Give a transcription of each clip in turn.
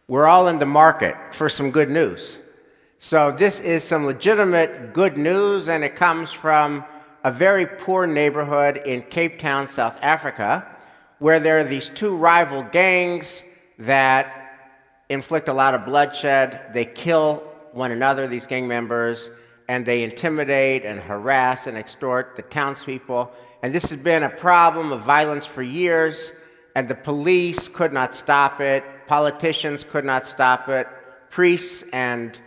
we're all in the market for some good news. So this is some legitimate good news, and it comes from a very poor neighborhood in Cape Town, South Africa, where there are these two rival gangs that inflict a lot of bloodshed. They kill one another, these gang members, and they intimidate and harass and extort the townspeople. And this has been a problem of violence for years, and the police could not stop it. Politicians could not stop it. Priests and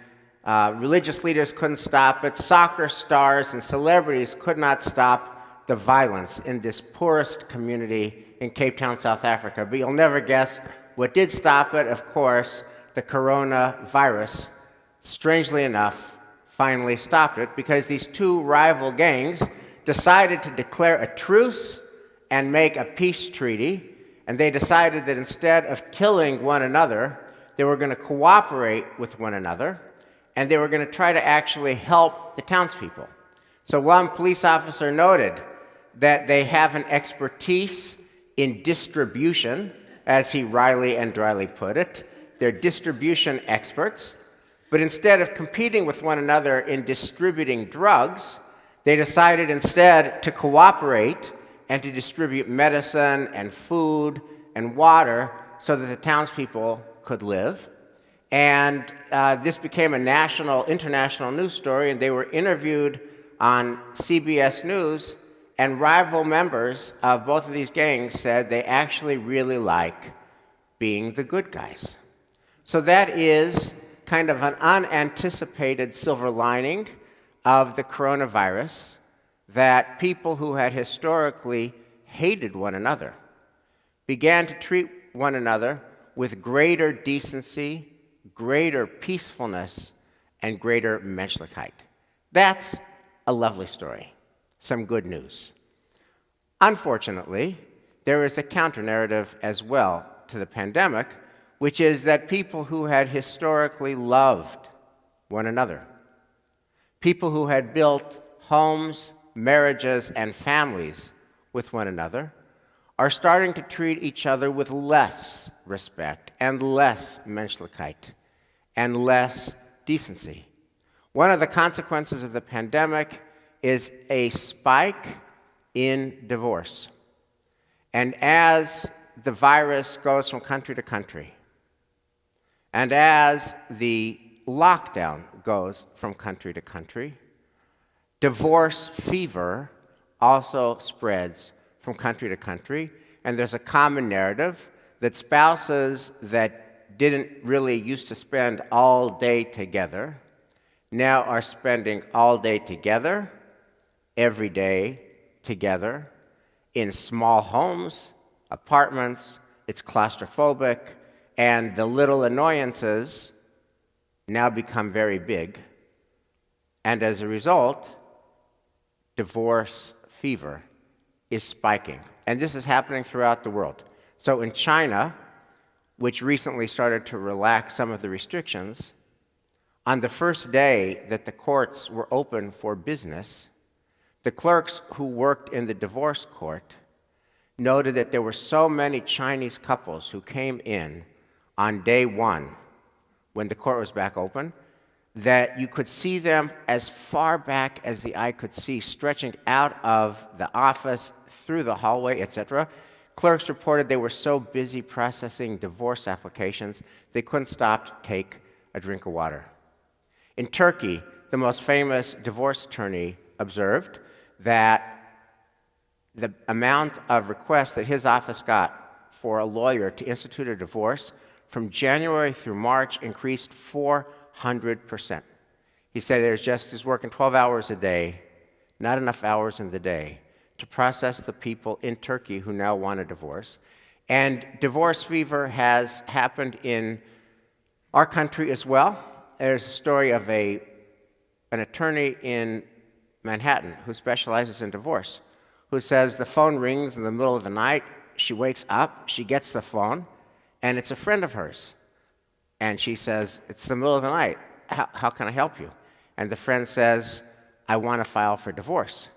religious leaders couldn't stop it. Soccer stars and celebrities could not stop the violence in this poorest community in Cape Town, South Africa. But you'll never guess what did stop it. Of course, the coronavirus, strangely enough, finally stopped it because these two rival gangs decided to declare a truce and make a peace treaty. And they decided that instead of killing one another, they were going to cooperate with one another, and they were going to try to actually help the townspeople. So one police officer noted that they have an expertise in distribution, as he wryly and dryly put it. They're distribution experts, but instead of competing with one another in distributing drugs, they decided instead to cooperate and to distribute medicine and food and water so that the townspeople could live. And this became a national, international news story, and they were interviewed on CBS News, and rival members of both of these gangs said they actually really like being the good guys. So that is kind of an unanticipated silver lining of the coronavirus, that people who had historically hated one another began to treat one another with greater decency, greater peacefulness, and greater menschlichkeit. That's a lovely story, some good news. Unfortunately, there is a counter-narrative as well to the pandemic, which is that people who had historically loved one another, people who had built homes, marriages, and families with one another, are starting to treat each other with less respect and less menschlichkeit and less decency. One of the consequences of the pandemic is a spike in divorce. And as the virus goes from country to country, and as the lockdown goes from country to country, divorce fever also spreads from country to country, and there's a common narrative that spouses that didn't really used to spend all day together now are spending all day together, every day together, in small homes, apartments. It's claustrophobic, and the little annoyances now become very big, and as a result, divorce fever is spiking. And this is happening throughout the world. So in China, which recently started to relax some of the restrictions, on the first day that the courts were open for business, the clerks who worked in the divorce court noted that there were so many Chinese couples who came in on day one when the court was back open that you could see them as far back as the eye could see, stretching out of the office, through the hallway, etc. Clerks reported they were so busy processing divorce applications, they couldn't stop to take a drink of water. In Turkey, the most famous divorce attorney observed that the amount of requests that his office got for a lawyer to institute a divorce from January through March increased 400%. He said he's working 12 hours a day, not enough hours in the day, to process the people in Turkey who now want a divorce. And divorce fever has happened in our country as well. There's a story of an attorney in Manhattan who specializes in divorce, who says the phone rings in the middle of the night, she wakes up, she gets the phone, and it's a friend of hers. And she says, it's the middle of the night, how can I help you? And the friend says, I want to file for divorce.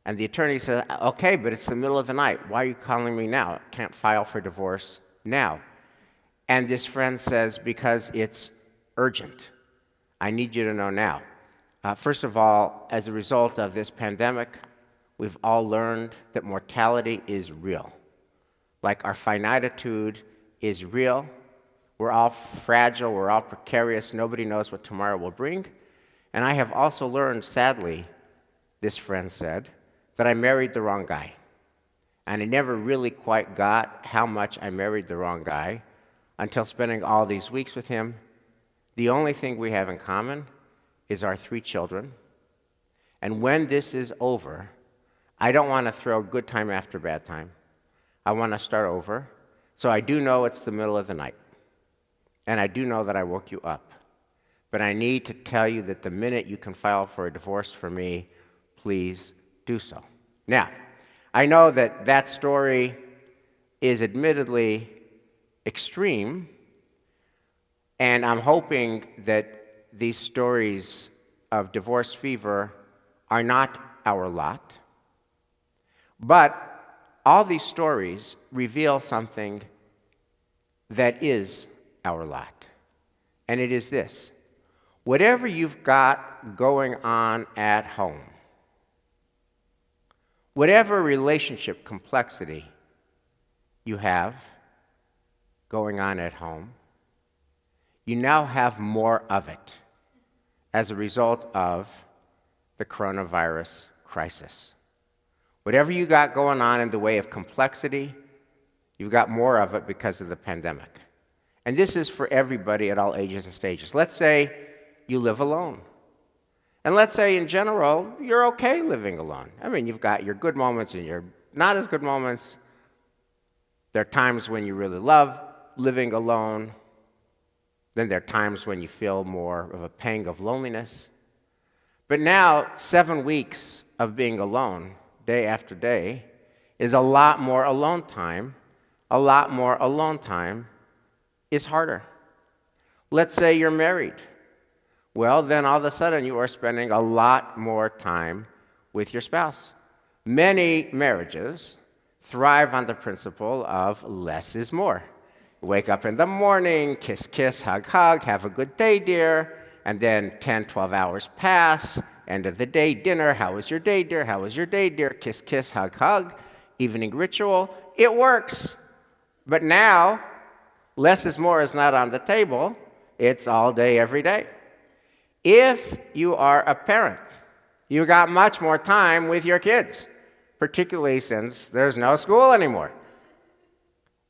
And the attorney says, okay, but it's the middle of the night. Why are you calling me now? I can't file for divorce now. And this friend says, because it's urgent. I need you to know now. First of all, as a result of this pandemic, we've all learned that mortality is real. Like our finitude is real. We're all fragile, we're all precarious, nobody knows what tomorrow will bring. And I have also learned, sadly, this friend said, that I married the wrong guy. And I never really quite got how much I married the wrong guy until spending all these weeks with him. The only thing we have in common is our 3 children. And when this is over, I don't want to throw good time after bad time. I want to start over. So I do know it's the middle of the night. And I do know that I woke you up. But I need to tell you that the minute you can file for a divorce for me, please do so. Now, I know that that story is admittedly extreme, and I'm hoping that these stories of divorce fever are not our lot. But all these stories reveal something that is our lot. And it is this: whatever you've got going on at home, whatever relationship complexity you have going on at home, you now have more of it as a result of the coronavirus crisis. Whatever you got going on in the way of complexity, you've got more of it because of the pandemic. And this is for everybody at all ages and stages. Let's say you live alone. And let's say, in general, you're okay living alone. I mean, you've got your good moments and your not as good moments. There are times when you really love living alone. Then there are times when you feel more of a pang of loneliness. But now, 7 weeks of being alone, day after day, is a lot more alone time. A lot more alone time is harder. Let's say you're married. Well, then all of a sudden you are spending a lot more time with your spouse. Many marriages thrive on the principle of less is more. Wake up in the morning, kiss, kiss, hug, hug, have a good day, dear, and then 10, 12 hours pass, end of the day, dinner, how was your day, dear, how was your day, dear, kiss, kiss, hug, hug, evening ritual. It works. But now, less is more is not on the table. It's all day, every day. If you are a parent, you got much more time with your kids, particularly since there's no school anymore.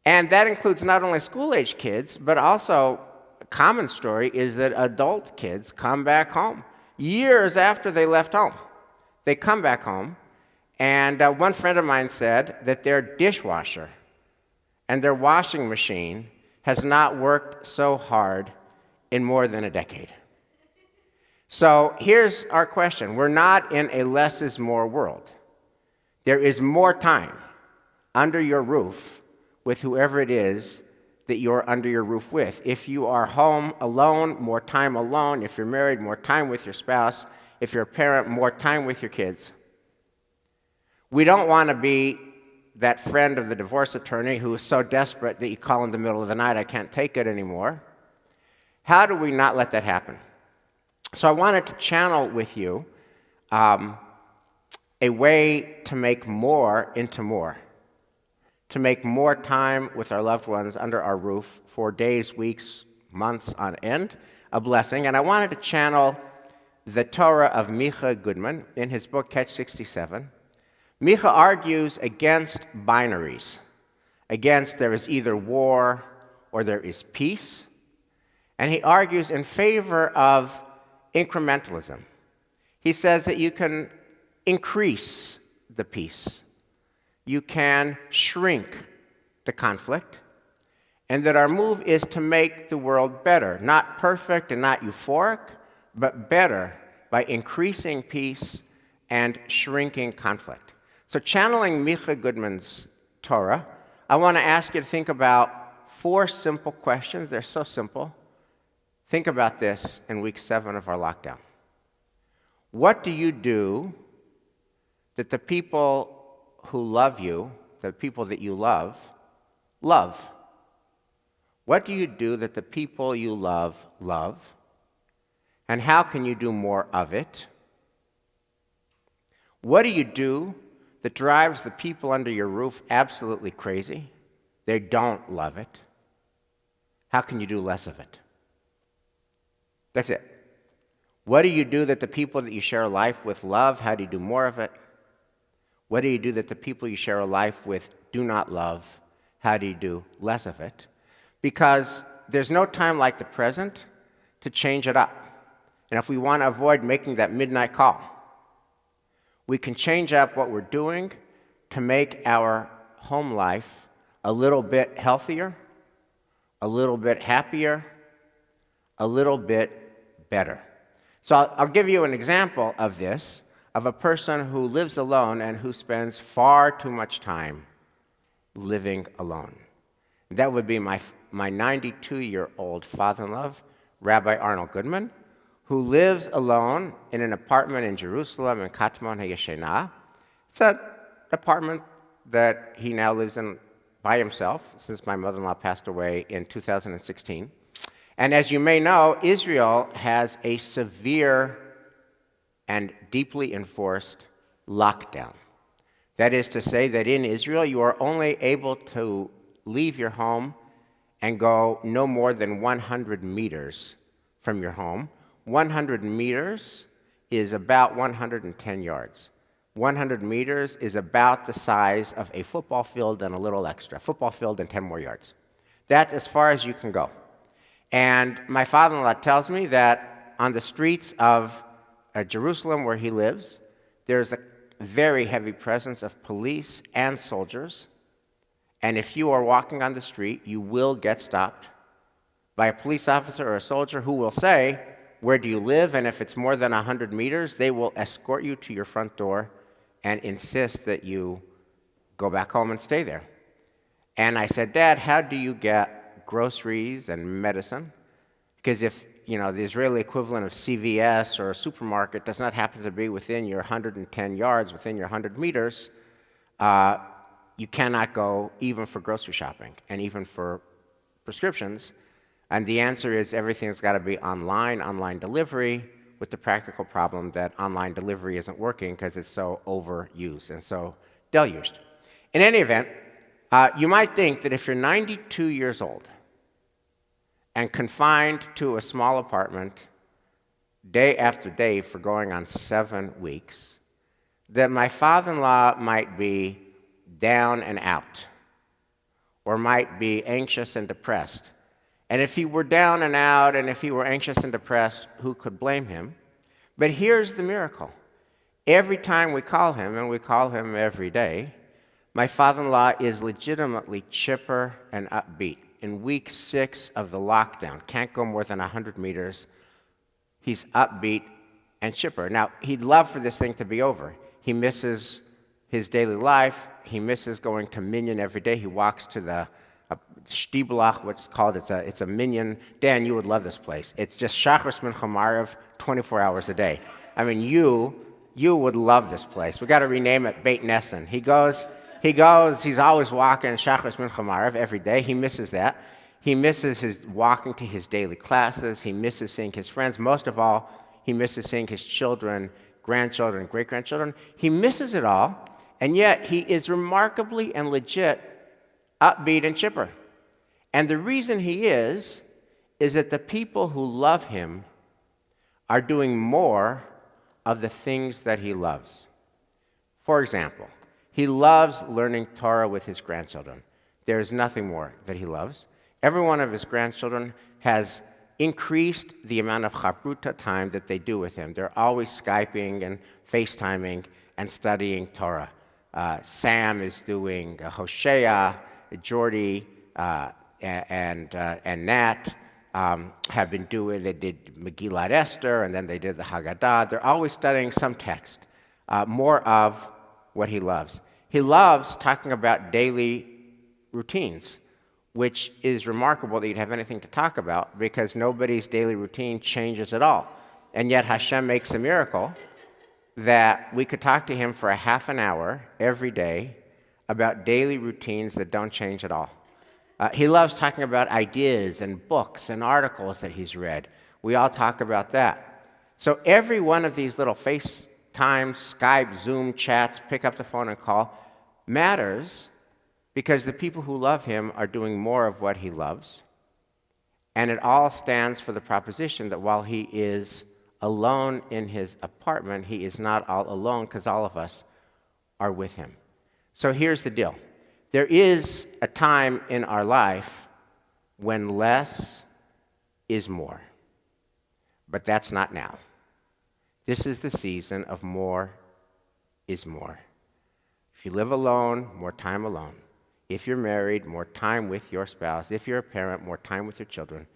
And that includes not only school-age kids, but also a common story is that adult kids come back home years after they left home. They come back home, and one friend of mine said that their dishwasher and their washing machine has not worked so hard in more than a decade. So here's our question. We're not in a less is more world. There is more time under your roof with whoever it is that you're under your roof with. If you are home alone, more time alone. If you're married, more time with your spouse. If you're a parent, more time with your kids. We don't want to be that friend of the divorce attorney who is so desperate that you call in the middle of the night, I can't take it anymore. How do we not let that happen? So I wanted to channel with you a way to make more into more, to make more time with our loved ones under our roof for days, weeks, months on end, a blessing. And I wanted to channel the Torah of Micha Goodman in his book, Catch 67. Micha argues against binaries, against there is either war or there is peace. And he argues in favor of incrementalism. He says that you can increase the peace. You can shrink the conflict. And that our move is to make the world better. Not perfect and not euphoric, but better by increasing peace and shrinking conflict. So channeling Micha Goodman's Torah, I want to ask you to think about 4 simple questions. They're so simple. Think about this in week 7 of our lockdown. What do you do that the people who love you, the people that you love, love? What do you do that the people you love love? And how can you do more of it? What do you do that drives the people under your roof absolutely crazy? They don't love it. How can you do less of it? That's it. What do you do that the people that you share a life with love? How do you do more of it? What do you do that the people you share a life with do not love? How do you do less of it? Because there's no time like the present to change it up. And if we want to avoid making that midnight call, we can change up what we're doing to make our home life a little bit healthier, a little bit happier, a little bit better. So I'll give you an example of this, of a person who lives alone and who spends far too much time living alone. That would be my 92-year-old father-in-law, Rabbi Arnold Goodman, who lives alone in an apartment in Jerusalem in Katmon HaYeshena. It's an apartment that he now lives in by himself since my mother-in-law passed away in 2016. And as you may know, Israel has a severe and deeply enforced lockdown. That is to say that in Israel, you are only able to leave your home and go no more than 100 meters from your home. 100 meters is about 110 yards. 100 meters is about the size of a football field and a little extra. Football field and 10 more yards. That's as far as you can go. And my father-in-law tells me that on the streets of Jerusalem, where he lives, there's a very heavy presence of police and soldiers. And if you are walking on the street, you will get stopped by a police officer or a soldier who will say, "Where do you live?" And if it's more than 100 meters, they will escort you to your front door and insist that you go back home and stay there. And I said, "Dad, how do you get groceries and medicine?" Because if, the Israeli equivalent of CVS or a supermarket does not happen to be within your 110 yards, within your 100 meters, you cannot go even for grocery shopping and even for prescriptions. And the answer is everything's got to be online delivery, with the practical problem that online delivery isn't working because it's so overused and so deluged. In any event, you might think that if you're 92 years old and confined to a small apartment day after day for going on 7 weeks, that my father-in-law might be down and out, or might be anxious and depressed. And if he were down and out, and if he were anxious and depressed, who could blame him? But here's the miracle. Every time we call him, and we call him every day, my father-in-law is legitimately chipper and upbeat. In week 6 of the lockdown, can't go more than 100 meters, he's upbeat and chipper. Now, he'd love for this thing to be over. He misses his daily life. He misses going to Minyan every day. He walks to the Shtibelach, what's called, it's a Minyan. Dan, you would love this place. It's just Shachris Mincha Maariv, 24 hours a day. I mean, you would love this place. We got to rename it Beit Nessen. He goes, he's always walking Shachris Mincha Maariv every day. He misses that. He misses his walking to his daily classes. He misses seeing his friends. Most of all, he misses seeing his children, grandchildren, great-grandchildren. He misses it all, and yet he is remarkably and legit upbeat and chipper. And the reason he is that the people who love him are doing more of the things that he loves. For example, he loves learning Torah with his grandchildren. There is nothing more that he loves. Every one of his grandchildren has increased the amount of chabruta time that they do with him. They're always Skyping and FaceTiming and studying Torah. Sam is doing Hosea, Jordy, and Nat have been doing, they did Megillat Esther, and then they did the Haggadah. They're always studying some text, more of what he loves. He loves talking about daily routines, which is remarkable that you'd have anything to talk about because nobody's daily routine changes at all. And yet Hashem makes a miracle that we could talk to him for a half an hour every day about daily routines that don't change at all. He loves talking about ideas and books and articles that he's read. We all talk about that. So every one of these little FaceTime, Skype, Zoom chats, pick up the phone and call, matters because the people who love him are doing more of what he loves. And it all stands for the proposition that while he is alone in his apartment, he is not all alone because all of us are with him. So here's the deal. There is a time in our life when less is more. But that's not now. This is the season of more is more. If you live alone, more time alone. If you're married, more time with your spouse. If you're a parent, more time with your children.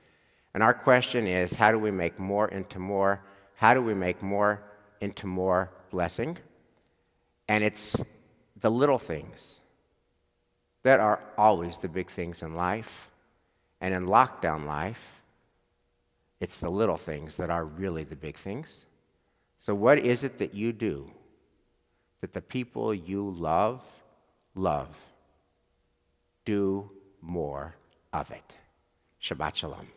And our question is, how do we make more into more? How do we make more into more blessing? And it's the little things that are always the big things in life. And in lockdown life, it's the little things that are really the big things. So what is it that you do that the people you love, do more of it? Shabbat shalom.